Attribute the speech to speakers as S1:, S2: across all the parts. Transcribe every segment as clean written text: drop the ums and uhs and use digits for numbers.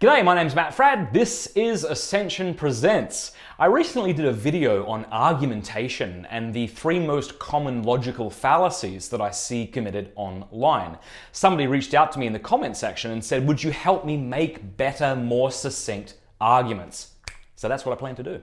S1: G'day, my name's Matt Fradd. This is Ascension Presents. I recently did a video on argumentation and the 3 most common logical fallacies that I see committed online. Somebody reached out to me in the comment section and said, would you help me make better, more succinct arguments? So that's what I plan to do.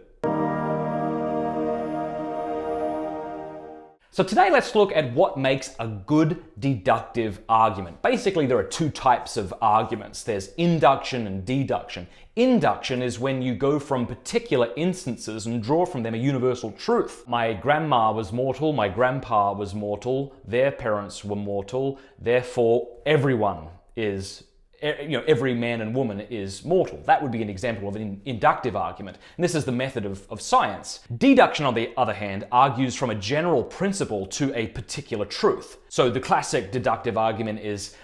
S1: So today let's look at what makes a good deductive argument. Basically, there are 2 types of arguments. There's induction and deduction. Induction is when you go from particular instances and draw from them a universal truth. My grandma was mortal, my grandpa was mortal, their parents were mortal, therefore everyone is every man and woman is mortal. That would be an example of an inductive argument. And this is the method of science. Deduction, on the other hand, argues from a general principle to a particular truth. So the classic deductive argument is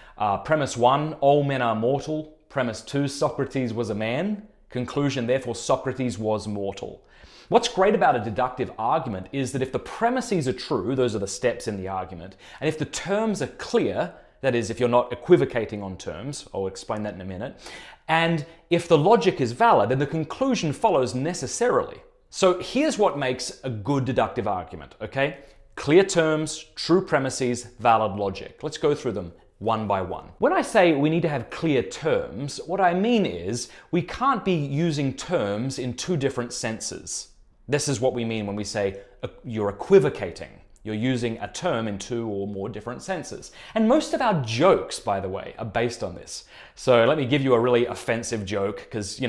S1: premise 1, all men are mortal. Premise 2, Socrates was a man. Conclusion, therefore Socrates was mortal. What's great about a deductive argument is that if the premises are true, those are the steps in the argument, and if the terms are clear, that is, if you're not equivocating on terms, I'll explain that in a minute, and if the logic is valid, then the conclusion follows necessarily. So here's what makes a good deductive argument, okay? Clear terms, true premises, valid logic. Let's go through them one by one. When I say we need to have clear terms, what I mean is we can't be using terms in 2 different senses. This is what we mean when we say you're equivocating. You're using a term in 2 or more different senses. And most of our jokes, by the way, are based on this. So let me give you a really offensive joke, because,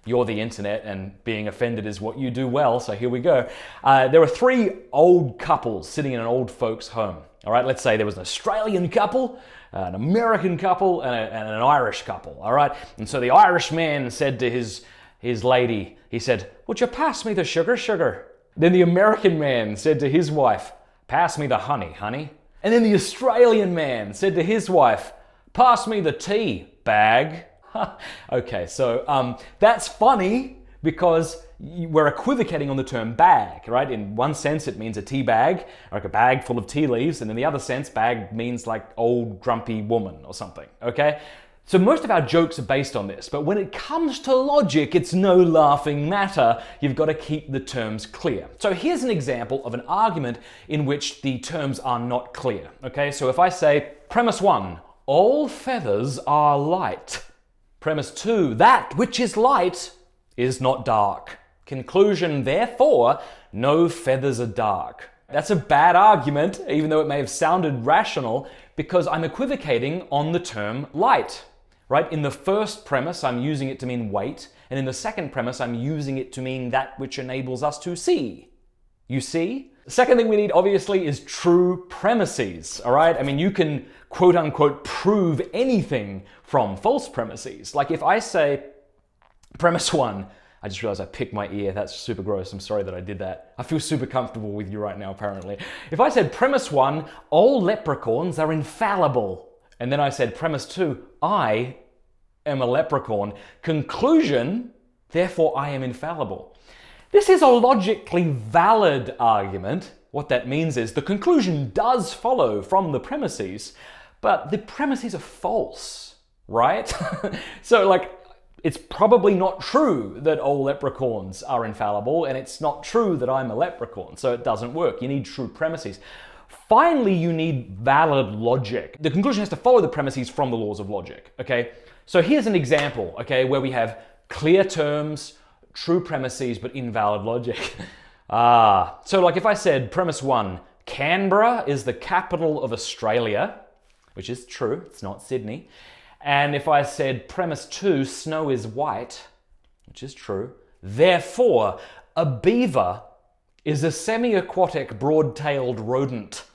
S1: you're the internet and being offended is what you do well, so here we go. There were 3 old couples sitting in an old folks' home. All right, let's say there was an Australian couple, an American couple, and an Irish couple, all right? And so the Irish man said to his lady, he said, would you pass me the sugar? Then the American man said to his wife, pass me the honey. And then the Australian man said to his wife, pass me the tea bag. Okay, so that's funny because we're equivocating on the term bag, right? In one sense, it means a tea bag, like a bag full of tea leaves. And in the other sense, bag means like old grumpy woman or something, okay? So most of our jokes are based on this, but when it comes to logic, it's no laughing matter. You've got to keep the terms clear. So here's an example of an argument in which the terms are not clear, okay? So if I say, premise 1, all feathers are light. Premise 2, that which is light is not dark. Conclusion, therefore, no feathers are dark. That's a bad argument, even though it may have sounded rational, because I'm equivocating on the term light. Right? In the first premise, I'm using it to mean weight, and in the second premise, I'm using it to mean that which enables us to see. You see? The second thing we need, obviously, is true premises, all right? I mean, you can quote-unquote prove anything from false premises. Like if I say, premise 1, I just realized I picked my ear. That's super gross. I'm sorry that I did that. I feel super comfortable with you right now, apparently. If I said, premise 1, all leprechauns are infallible. And then I said, premise 2, I am a leprechaun. Conclusion, therefore I am infallible. This is a logically valid argument. What that means is the conclusion does follow from the premises, but the premises are false, right? So it's probably not true that all leprechauns are infallible, and it's not true that I'm a leprechaun, so it doesn't work. You need true premises. Finally, you need valid logic. The conclusion has to follow the premises from the laws of logic, okay? So here's an example, okay, where we have clear terms, true premises, but invalid logic. So like if I said premise 1, Canberra is the capital of Australia, which is true, it's not Sydney. And if I said premise 2, snow is white, which is true, therefore a beaver is a semi-aquatic broad-tailed rodent.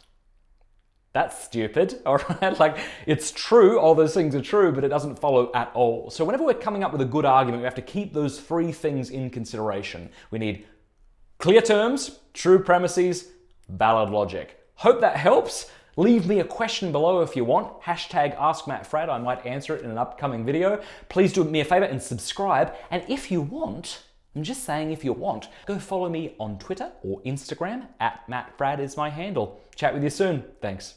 S1: That's stupid, all right? It's true, all those things are true, but it doesn't follow at all. So whenever we're coming up with a good argument, we have to keep those 3 things in consideration. We need clear terms, true premises, valid logic. Hope that helps. Leave me a question below if you want. #AskMattFradd. I might answer it in an upcoming video. Please do me a favor and subscribe. And if you want, I'm just saying if you want, go follow me on Twitter or Instagram. @MattFradd is my handle. Chat with you soon. Thanks.